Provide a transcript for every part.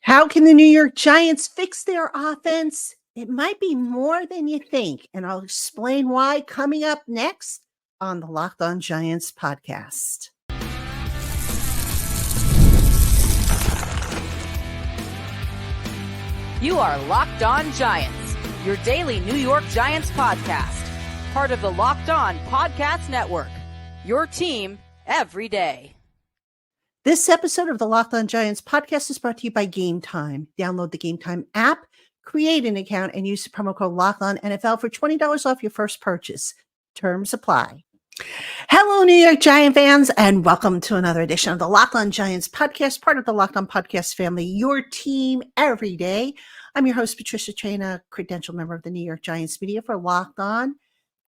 How can the New York Giants fix their offense? It might be more than you think, and I'll explain why coming up next on the Locked On Giants podcast. You are Locked On Giants, your daily New York Giants podcast, part of the Locked On Podcast Network, your team every day. This episode of the Locked On Giants podcast is brought to you by Game Time. Download the Game Time app, create an account, and use the promo code LOCKEDONNFL for $20 off your first purchase. Terms apply. Hello, New York Giant fans, and welcome to another edition of the Locked On Giants podcast, part of the Locked On Podcast family, your team every day. I'm your host, Patricia Traina, credential member of the New York Giants media for Locked On,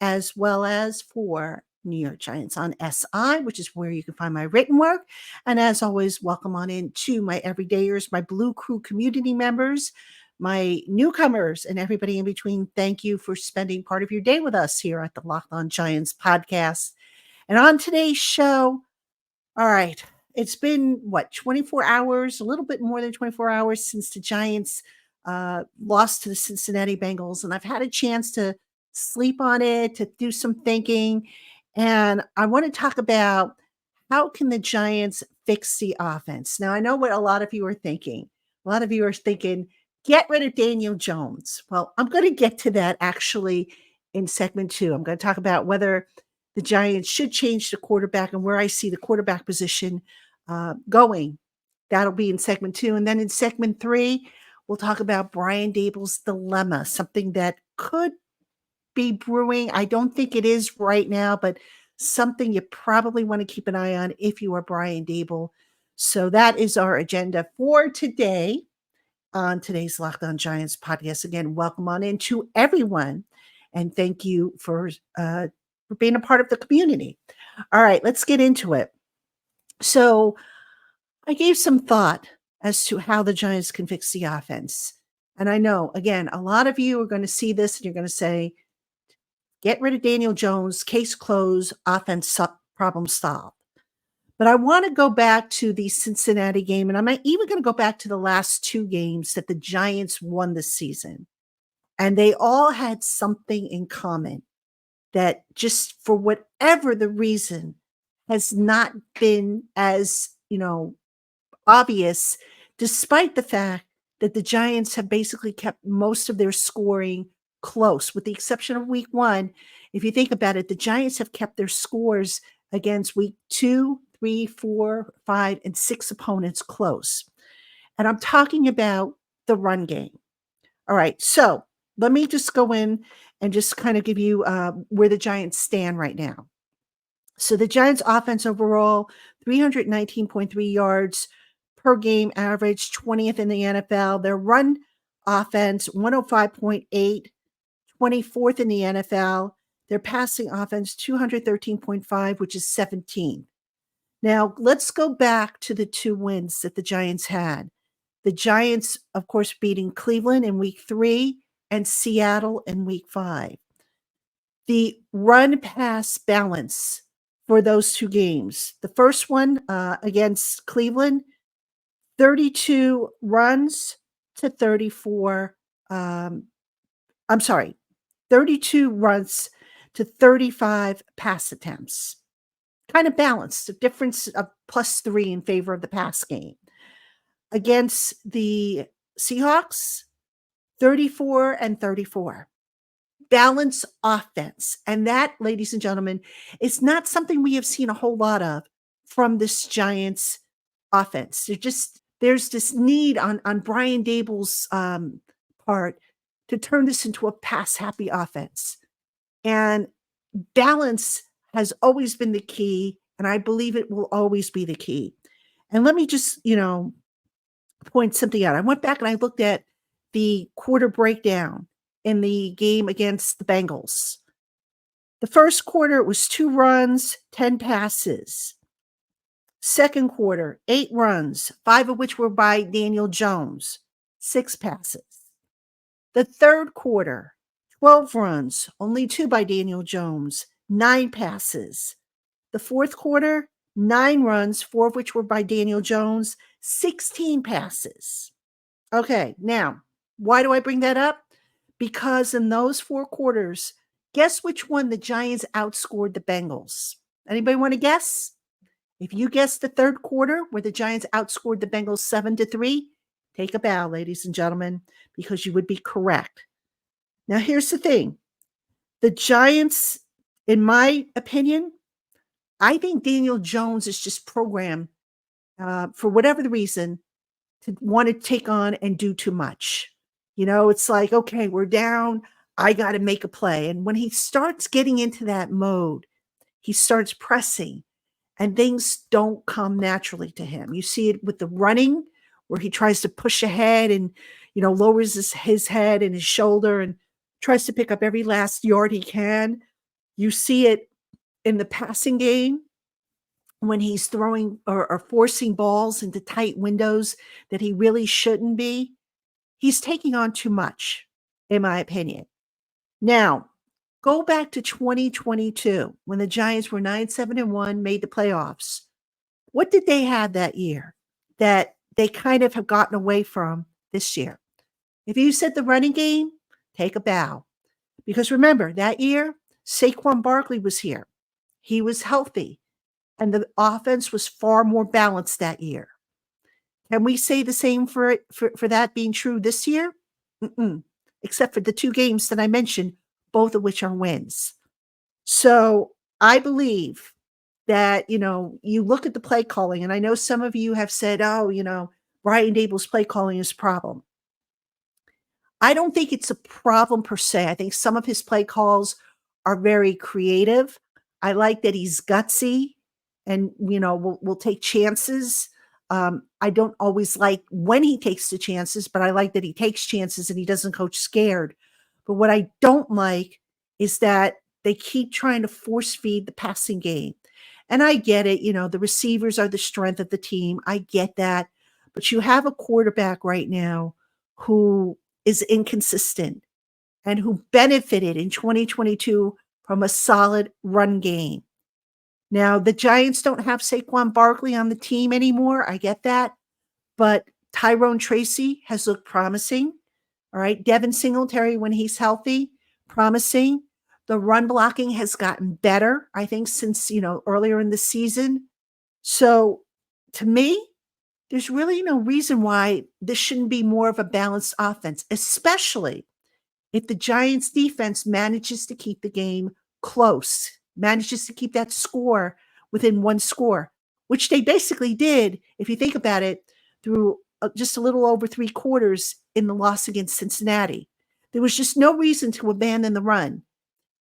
as well as for New York Giants on SI, which is where you can find my written work. And as always, welcome on in to my everydayers, my Blue Crew community members, my newcomers, and everybody in between. Thank you for spending part of your day with us here at the Locked On Giants podcast. And on today's show, all right, it's been, 24 hours, a little bit more than 24 hours since the Giants lost to the Cincinnati Bengals. And I've had a chance to sleep on it, to do some thinking. And I want to talk about how can the Giants fix the offense. Now, I know what a lot of you are thinking. A lot of you are thinking, get rid of Daniel Jones. Well, I'm going to get to that actually in segment 2. I'm going to talk about whether the Giants should change the quarterback and where I see the quarterback position going. That'll be in segment 2. And then in segment 3, we'll talk about Brian Daboll's dilemma, something that could be brewing. I don't think it is right now, but something you probably want to keep an eye on if you are Brian Daboll. So that is our agenda for today on today's Locked On Giants podcast. Again, welcome on in to everyone, and thank you for being a part of the community. All right, let's get into it. So I gave some thought as to how the Giants can fix the offense. And I know, again, a lot of you are going to see this and you're going to say, get rid of Daniel Jones, case closed, offense problem solved. But I want to go back to the Cincinnati game, and I'm even going to go back to the last 2 games that the Giants won this season. And they all had something in common that just for whatever the reason has not been as, obvious, despite the fact that the Giants have basically kept most of their scoring close, with the exception of week 1. If you think about it, the Giants have kept their scores against week 2, 3, 4, 5, and 6 opponents close. And I'm talking about the run game. All right, so let me just go in and just kind of give you where the Giants stand right now. So the Giants offense overall, 319.3 yards per game average, 20th in the NFL. Their run offense, 105.8, 24th in the NFL. Their passing offense, 213.5, which is 17th. Now, let's go back to the 2 wins that the Giants had. The Giants, of course, beating Cleveland in week 3 and Seattle in week 5. The run-pass balance for those 2 games. The first one against Cleveland, 32 runs to 34. 32 runs to 35 pass attempts. Kind of balanced, a difference of +3 in favor of the pass game. Against the Seahawks, 34 and 34. Balanced offense. And that, ladies and gentlemen, is not something we have seen a whole lot of from this Giants offense. There's this need on Brian Daboll's part to turn this into a pass-happy offense. And balance has always been the key, and I believe it will always be the key. And let me just, point something out. I went back and I looked at the quarter breakdown in the game against the Bengals. The first quarter, it was 2 runs, 10 passes. Second quarter, 8 runs, 5 of which were by Daniel Jones, 6 passes. The third quarter, 12 runs, only 2 by Daniel Jones, 9 passes. The fourth quarter, 9 runs, 4 of which were by Daniel Jones, 16 passes. Okay, now, why do I bring that up? Because in those 4 quarters, guess which one the Giants outscored the Bengals? Anybody want to guess? If you guessed the third quarter where the Giants outscored the Bengals 7-3, take a bow, ladies and gentlemen, because you would be correct. Now, here's the thing. The Giants, in my opinion, I think Daniel Jones is just programmed for whatever the reason to want to take on and do too much. It's like, okay, we're down. I got to make a play. And when he starts getting into that mode, he starts pressing and things don't come naturally to him. You see it with the running where he tries to push ahead and, lowers his head and his shoulder and tries to pick up every last yard he can. You see it in the passing game when he's throwing or forcing balls into tight windows that he really shouldn't be. He's taking on too much, in my opinion. Now, go back to 2022 when the Giants were 9-7-1, made the playoffs. What did they have that year that they kind of have gotten away from this year? If you said the running game, take a bow. Because remember, that year, Saquon Barkley was here. He was healthy, and the offense was far more balanced that year. Can we say the same for that being true this year? Mm-mm. Except for the 2 games that I mentioned, both of which are wins. So I believe that, you look at the play calling, and I know some of you have said, oh, Brian Daboll's play calling is a problem. I don't think it's a problem per se. I think some of his play calls are very creative. I like that he's gutsy and, will take chances. I don't always like when he takes the chances, but I like that he takes chances and he doesn't coach scared. But what I don't like is that they keep trying to force feed the passing game. And I get it, the receivers are the strength of the team. I get that. But you have a quarterback right now who is inconsistent and who benefited in 2022 from a solid run game. Now, the Giants don't have Saquon Barkley on the team anymore. I get that. But Tyrone Tracy has looked promising. All right. Devin Singletary, when he's healthy, promising. The run blocking has gotten better, I think, since, earlier in the season. So to me, there's really no reason why this shouldn't be more of a balanced offense, especially if the Giants defense manages to keep the game close, manages to keep that score within 1 score, which they basically did, if you think about it, through just a little over 3 quarters in the loss against Cincinnati. There was just no reason to abandon the run.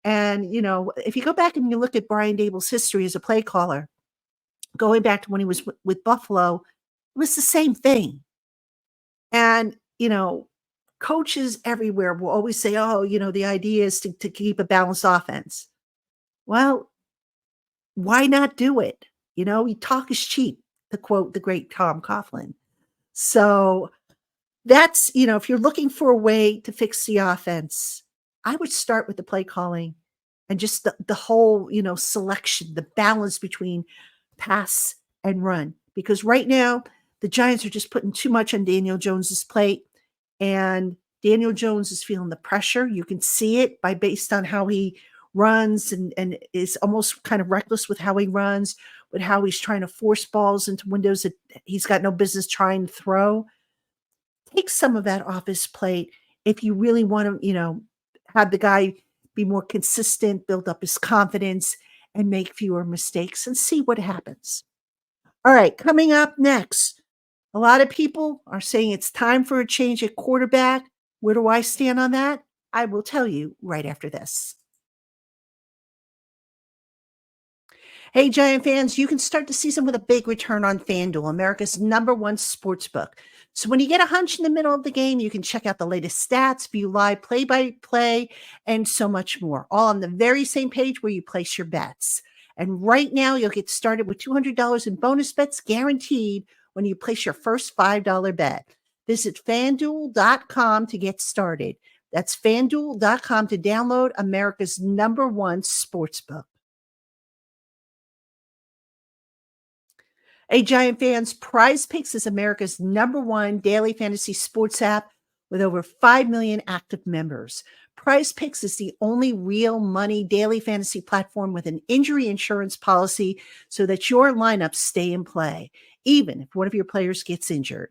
And, if you go back and you look at Brian Daboll's history as a play caller, going back to when he was with Buffalo, it was the same thing. And, coaches everywhere will always say, oh, the idea is to keep a balanced offense. Well, why not do it? Talk is cheap, to quote the great Tom Coughlin. So that's, if you're looking for a way to fix the offense, I would start with the play calling and just the whole, selection, the balance between pass and run. Because right now, the Giants are just putting too much on Daniel Jones's plate. And Daniel Jones is feeling the pressure. You can see it based on how he runs and is almost kind of reckless with how he runs, with how he's trying to force balls into windows that he's got no business trying to throw. Take some of that off his plate if you really want to, have the guy be more consistent, build up his confidence, and make fewer mistakes and see what happens. All right, coming up next, a lot of people are saying it's time for a change at quarterback. Where do I stand on that? I will tell you right after this. Hey, Giant fans, you can start the season with a big return on FanDuel, America's #1 sports book. So when you get a hunch in the middle of the game, you can check out the latest stats, view live play-by-play, and so much more, all on the very same page where you place your bets. And right now, you'll get started with $200 in bonus bets guaranteed when you place your first $5 bet. Visit FanDuel.com to get started. That's FanDuel.com to download America's #1 sports book. Hey, Giant fans, Prize Picks is America's #1 daily fantasy sports app with over 5 million active members. Prize Picks is the only real money daily fantasy platform with an injury insurance policy so that your lineups stay in play, even if one of your players gets injured.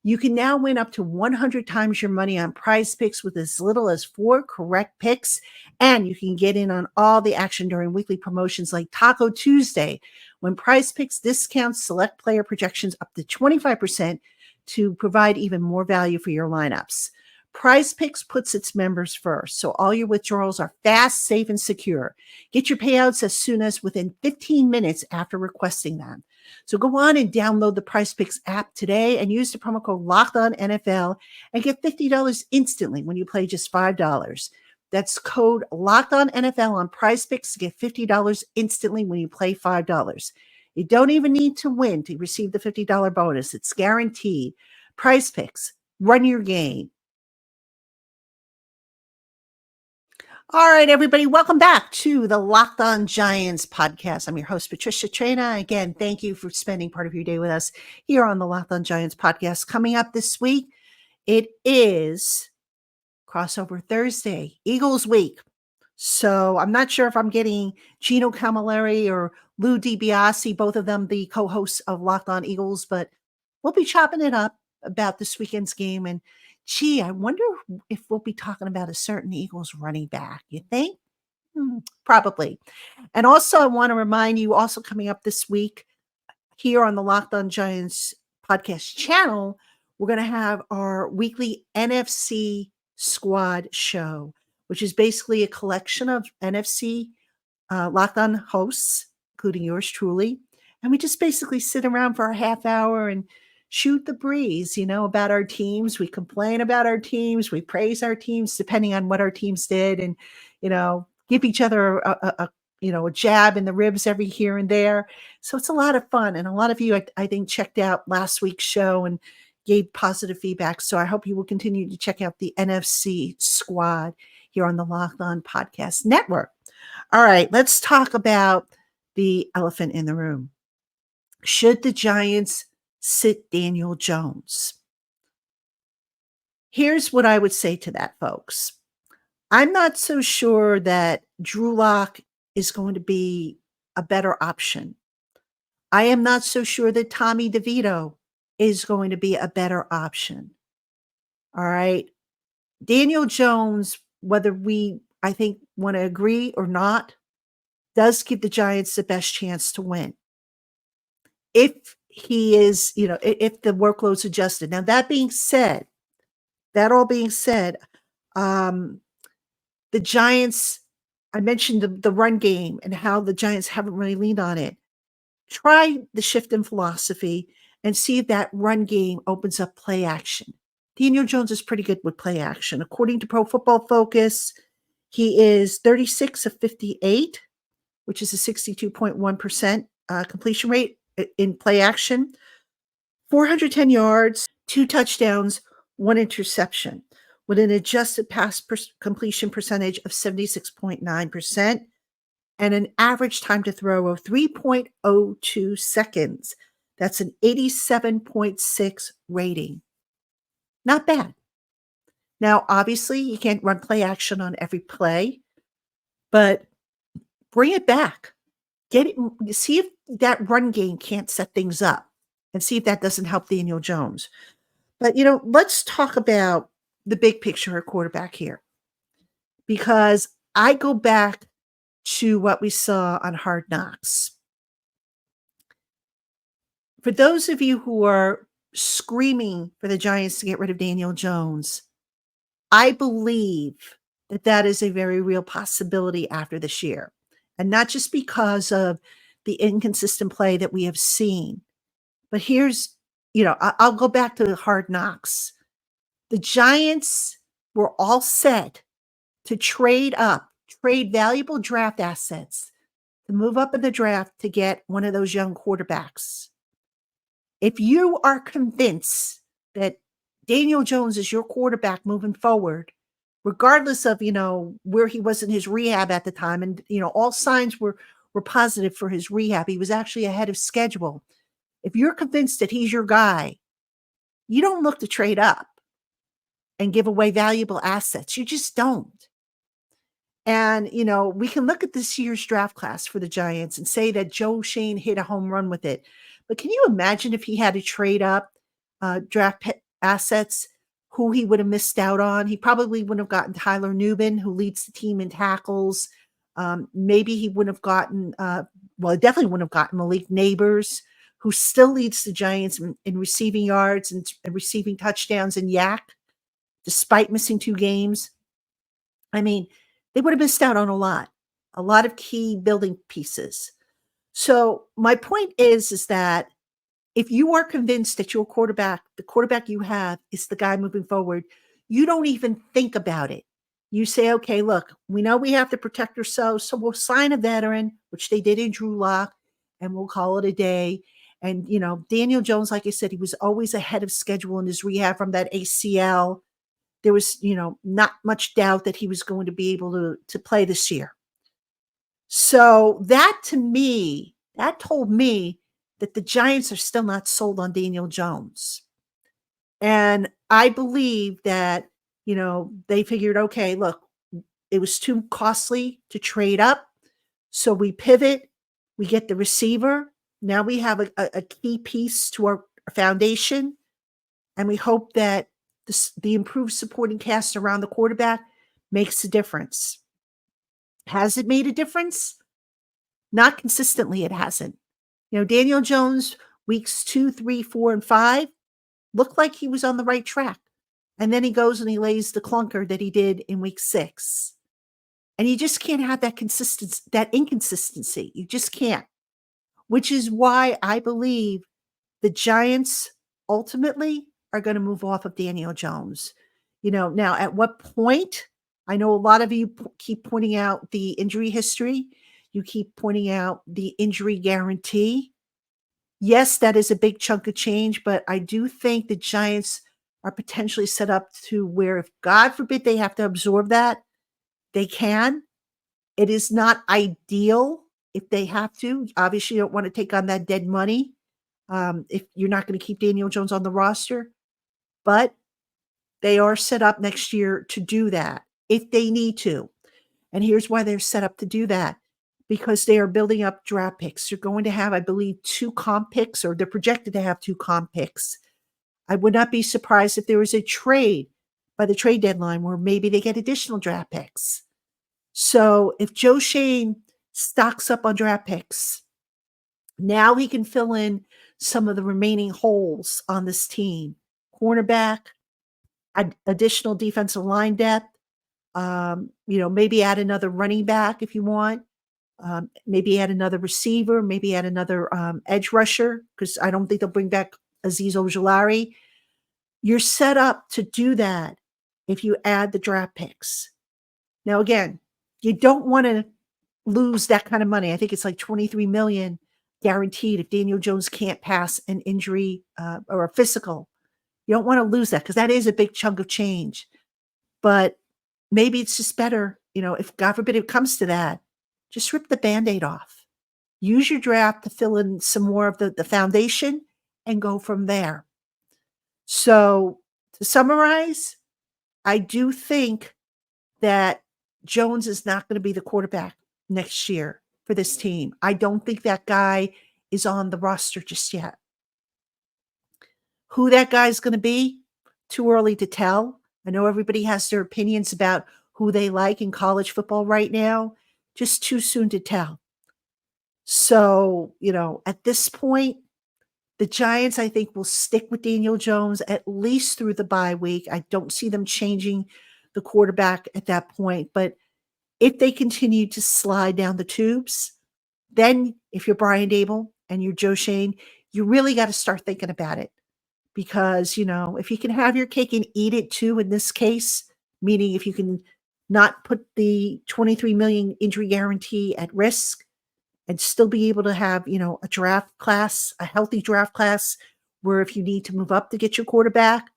You can now win up to 100 times your money on Prize Picks with as little as 4 correct picks, and you can get in on all the action during weekly promotions like Taco Tuesday, when Prize Picks discounts select player projections up to 25% to provide even more value for your lineups. Prize Picks puts its members first, so all your withdrawals are fast, safe, and secure. Get your payouts as soon as within 15 minutes after requesting them. So go on and download the Prize Picks app today and use the promo code LOCKEDONNFL and get $50 instantly when you play just $5. That's code LOCKEDONNFL on Prize Picks to get $50 instantly when you play $5. You don't even need to win to receive the $50 bonus. It's guaranteed. Prize Picks, run your game. All right, everybody, welcome back to the Locked On Giants podcast. I'm your host, Patricia Traina. Again, thank you for spending part of your day with us here on the Locked On Giants podcast. Coming up this week, it is Crossover Thursday, Eagles week. So I'm not sure if I'm getting Gino Camilleri or Lou DiBiase, both of them the co-hosts of Locked On Eagles, but we'll be chopping it up about this weekend's game. And gee, I wonder if we'll be talking about a certain Eagles running back. You think? Probably. And also, I want to remind you, also coming up this week here on the Locked On Giants podcast channel, we're going to have our weekly NFC Squad show, which is basically a collection of NFC Locked On hosts, including yours truly. And we just basically sit around for a half hour and shoot the breeze, about our teams. We complain about our teams. We praise our teams, depending on what our teams did, and, give each other a jab in the ribs every here and there. So it's a lot of fun. And a lot of you, I think, checked out last week's show and gave positive feedback. So I hope you will continue to check out the NFC Squad here on the Locked On Podcast Network. All right, let's talk about the elephant in the room. Should the Giants sit Daniel Jones? Here's what I would say to that, folks. I'm not so sure that Drew Lock is going to be a better option. I am not so sure that Tommy DeVito is going to be a better option. All right. Daniel Jones, whether we, I think, want to agree or not, does give the Giants the best chance to win. If he is, if the workload's adjusted. Now, that all being said, the Giants, I mentioned the run game and how the Giants haven't really leaned on it. Try the shift in philosophy and see if that run game opens up play action. Daniel Jones is pretty good with play action. According to Pro Football Focus, he is 36 of 58, which is a 62.1% completion rate in play action. 410 yards, 2 touchdowns, 1 interception, with an adjusted pass completion percentage of 76.9% and an average time to throw of 3.02 seconds. That's an 87.6 rating. Not bad. Now, obviously, you can't run play action on every play, but bring it back. See if that run game can't set things up, and see if that doesn't help Daniel Jones. But, let's talk about the big picture at quarterback here, because I go back to what we saw on Hard Knocks. For those of you who are screaming for the Giants to get rid of Daniel Jones, I believe that is a very real possibility after this year. And not just because of the inconsistent play that we have seen, but here's, I'll go back to Hard Knocks. The Giants were all set to trade valuable draft assets, to move up in the draft to get one of those young quarterbacks. If you are convinced that Daniel Jones is your quarterback moving forward, regardless of, where he was in his rehab at the time, and, all signs were positive for his rehab. He was actually ahead of schedule. if you're convinced that he's your guy, you don't look to trade up and give away valuable assets. You just don't. And, we can look at this year's draft class for the Giants and say that Joe Shane hit a home run with it. But can you imagine if he had to trade up assets, who he would have missed out on? He probably wouldn't have gotten Tyler Newman, who leads the team in tackles. Maybe he wouldn't have gotten, he definitely wouldn't have gotten Malik Neighbors, who still leads the Giants in receiving yards and receiving touchdowns in Yak, despite missing 2 games. I mean, they would have missed out on a lot of key building pieces. So my point is that if you are convinced that your quarterback, the quarterback you have, is the guy moving forward, you don't even think about it. You say, okay, look, we know we have to protect ourselves, so we'll sign a veteran, which they did in Drew Lock, and we'll call it a day. And, Daniel Jones, like I said, he was always ahead of schedule in his rehab from that ACL. There was, not much doubt that he was going to be able to play this year. So that, to me, that told me that the Giants are still not sold on Daniel Jones. And I believe that, they figured, okay, look, it was too costly to trade up. So we pivot, we get the receiver. Now we have a key piece to our foundation. And we hope that the improved supporting cast around the quarterback makes a difference. Has it made a difference? Not consistently, it hasn't. Daniel Jones, weeks 2, 3, 4, and 5, looked like he was on the right track. And then he goes and he lays the clunker that he did in week 6. And you just can't have that inconsistency. You just can't. Which is why I believe the Giants ultimately are going to move off of Daniel Jones. Now at what point? I know a lot of you keep pointing out the injury history. You keep pointing out the injury guarantee. Yes, that is a big chunk of change, but I do think the Giants are potentially set up to where, if God forbid they have to absorb that, they can. It is not ideal if they have to. Obviously, you don't want to take on that dead money if you're not going to keep Daniel Jones on the roster. But they are set up next year to do that if they need to. And here's why they're set up to do that. Because they are building up draft picks. They're going to have, I believe, 2 comp picks, or they're projected to have 2 comp picks. I would not be surprised if there was a trade by the trade deadline where maybe they get additional draft picks. So if Joe Shane stocks up on draft picks, now he can fill in some of the remaining holes on this team. Cornerback, additional defensive line depth, maybe add another running back if you want. Maybe add another receiver, maybe add another edge rusher, because I don't think they'll bring back Azeez Ojulari. You're set up to do that if you add the draft picks. Now, again, you don't want to lose that kind of money. I think it's like $23 million guaranteed if Daniel Jones can't pass an injury or a physical. You don't want to lose that because that is a big chunk of change. But maybe it's just better, if God forbid it comes to that, just rip the Band-Aid off. Use your draft to fill in some more of the foundation and go from there. So to summarize, I do think that Jones is not going to be the quarterback next year for this team. I don't think that guy is on the roster just yet. Who that guy is going to be, too early to tell. I know everybody has their opinions about who they like in college football right now. Just too soon to tell. So, at this point, the Giants, I think, will stick with Daniel Jones at least through the bye week. I don't see them changing the quarterback at that point. But if they continue to slide down the tubes, then if you're Brian Daboll and you're Joe Shane, you really got to start thinking about it. Because, if you can have your cake and eat it too in this case, meaning if you can not put the $23 million injury guarantee at risk and still be able to have, a draft class, a healthy draft class, where if you need to move up to get your quarterback,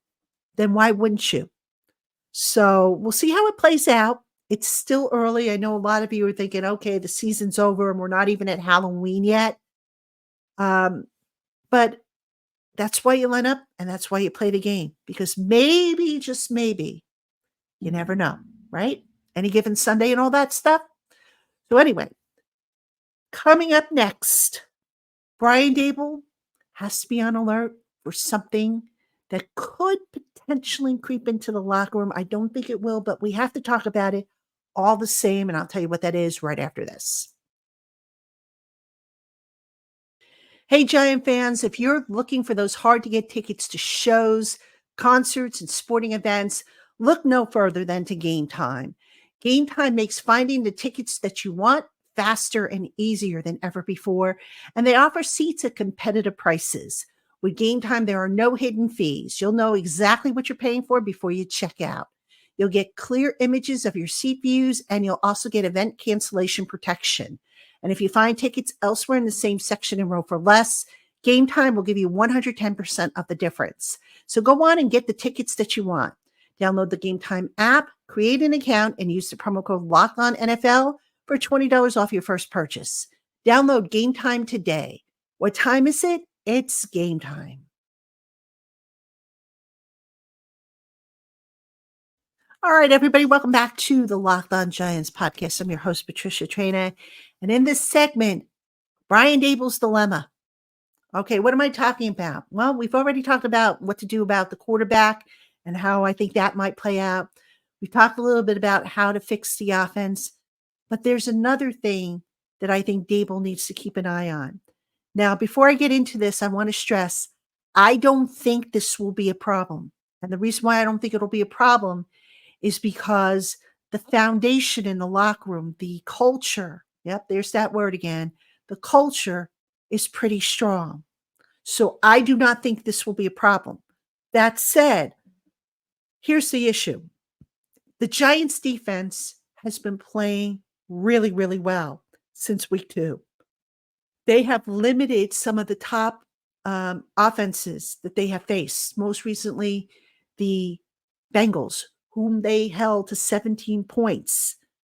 then why wouldn't you? So we'll see how it plays out. It's still early. I know a lot of you are thinking, okay, the season's over and we're not even at Halloween yet. But that's why you line up and that's why you play the game, because maybe, just maybe, you never know, right? Any given Sunday and all that stuff. So anyway, coming up next, Brian Daboll has to be on alert for something that could potentially creep into the locker room. I don't think it will, but we have to talk about it all the same. And I'll tell you what that is right after this. Hey, Giant fans, if you're looking for those hard to get tickets to shows, concerts, and sporting events, look no further than to Game Time. Game Time makes finding the tickets that you want faster and easier than ever before, and they offer seats at competitive prices. With Game Time, there are no hidden fees. You'll know exactly what you're paying for before you check out. You'll get clear images of your seat views, and you'll also get event cancellation protection. And if you find tickets elsewhere in the same section and row for less, Game Time will give you 110% of the difference. So go on and get the tickets that you want. Download the Game Time app, create an account, and use the promo code LOCKEDONNFL for $20 off your first purchase. Download Game Time today. What time is it? It's game time. All right, everybody, welcome back to the Locked On Giants podcast. I'm your host, Patricia Traina. And in this segment, Brian Daboll's dilemma. Okay, what am I talking about? Well, we've already talked about what to do about the quarterback and how I think that might play out. We've talked a little bit about how to fix the offense, but there's another thing that I think Daboll needs to keep an eye on. Now, before I get into this, I want to stress, I don't think this will be a problem. And the reason why I don't think it'll be a problem is because the foundation in the locker room, the culture, yep, there's that word again, the culture is pretty strong. So I do not think this will be a problem. That said, here's the issue. The Giants defense has been playing really, really well since week 2. They have limited some of the top offenses that they have faced. Most recently, the Bengals, whom they held to 17 points.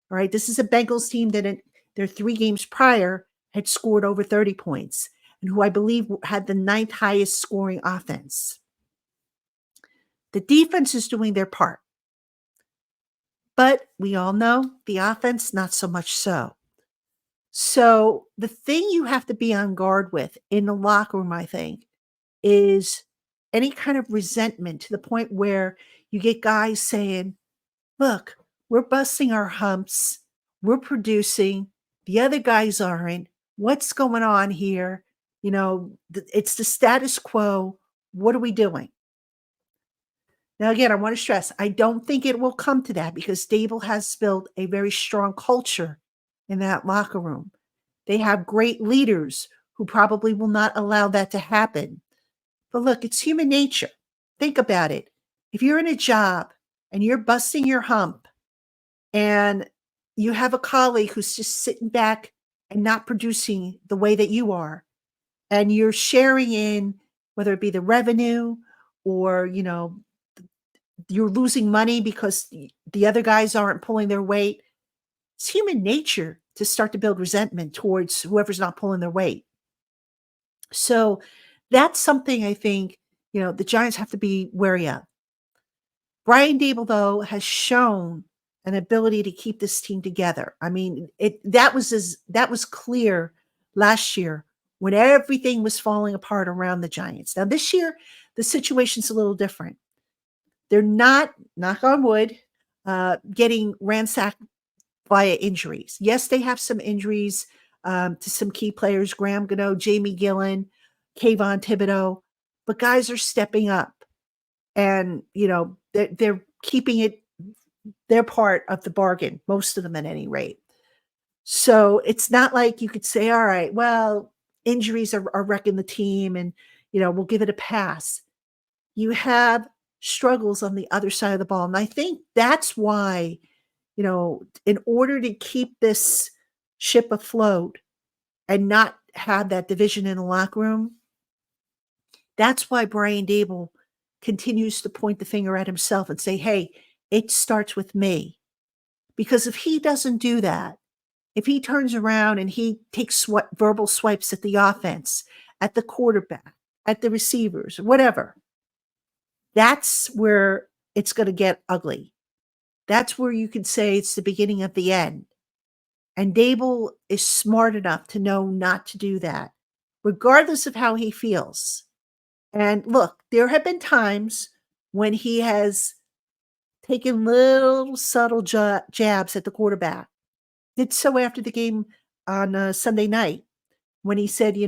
All right, this is a Bengals team that in their 3 games prior had scored over 30 points, and who I believe had the 9th highest scoring offense. The defense is doing their part. But we all know the offense, not so much so. So the thing you have to be on guard with in the locker room, I think, is any kind of resentment to the point where you get guys saying, look, we're busting our humps. We're producing. The other guys aren't. What's going on here? You know, it's the status quo. What are we doing? Now, again, I want to stress, I don't think it will come to that because Daboll has built a very strong culture in that locker room. They have great leaders who probably will not allow that to happen. But look, it's human nature. Think about it. If you're in a job and you're busting your hump and you have a colleague who's just sitting back and not producing the way that you are, and you're sharing in, whether it be the revenue or, you know, you're losing money because the other guys aren't pulling their weight. It's human nature to start to build resentment towards whoever's not pulling their weight. So that's something I think, you know, the Giants have to be wary of. Brian Daboll, though, has shown an ability to keep this team together. I mean, that was clear last year when everything was falling apart around the Giants. Now this year, the situation's a little different. They're not, knock on wood, getting ransacked via injuries. Yes, they have some injuries to some key players, Graham Gano, Jamie Gillen, Kayvon Thibodeau, but guys are stepping up and, you know, they're keeping it their part of the bargain, most of them at any rate. So it's not like you could say, all right, well, injuries are wrecking the team and, you know, we'll give it a pass. You have struggles on the other side of the ball. And I think that's why, you know, in order to keep this ship afloat and not have that division in the locker room, that's why Brian Daboll continues to point the finger at himself and say, hey, it starts with me. Because if he doesn't do that, if he turns around and he takes verbal swipes at the offense, at the quarterback, at the receivers, whatever, that's where it's going to get ugly. That's where you can say it's the beginning of the end. And Daboll is smart enough to know not to do that, regardless of how he feels. And look, there have been times when he has taken little subtle jabs at the quarterback. Did so after the game on Sunday night when he said, he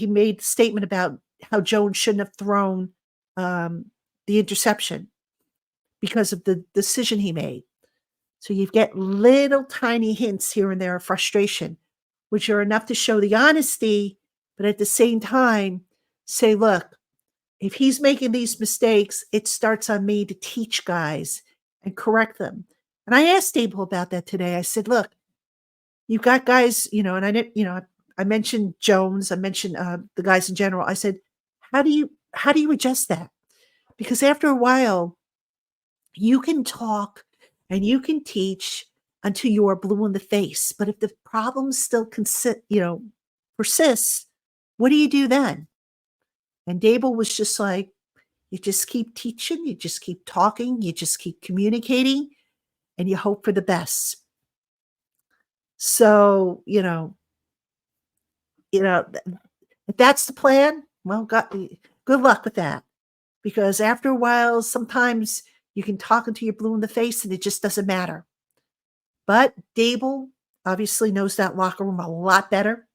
made a statement about how Jones shouldn't have thrown the interception because of the decision he made. So you get little tiny hints here and there of frustration, which are enough to show the honesty, but at the same time say, look, if he's making these mistakes, it starts on me to teach guys and correct them. And I asked Daboll about that today. I said, look, you've got guys, and I didn't, I mentioned Jones, I mentioned the guys in general. I said, how do you adjust that? Because after a while, you can talk and you can teach until you are blue in the face. But if the problems still persist, what do you do then? And Daboll was just like, you just keep teaching, you just keep talking, you just keep communicating, and you hope for the best. So, if that's the plan, well, good luck with that. Because after a while, sometimes you can talk until you're blue in the face and it just doesn't matter. But Daboll obviously knows that locker room a lot better.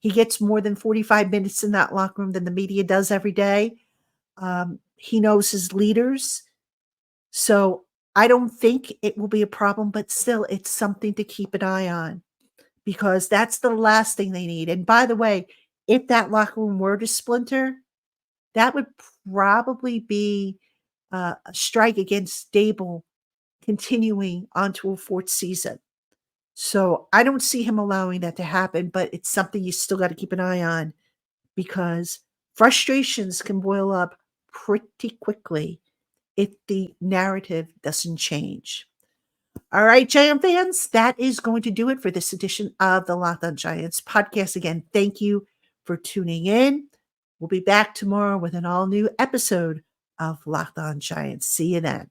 He gets more than 45 minutes in that locker room than the media does every day. He knows his leaders. So I don't think it will be a problem, but still, it's something to keep an eye on because that's the last thing they need. And by the way, if that locker room were to splinter, that would probably be a strike against Daboll continuing onto a fourth season. So I don't see him allowing that to happen, but it's something you still got to keep an eye on because frustrations can boil up pretty quickly if the narrative doesn't change. All right, Giant fans, that is going to do it for this edition of the Locked On Giants podcast. Again, thank you for tuning in. We'll be back tomorrow with an all-new episode of Locked On Giants. See you then.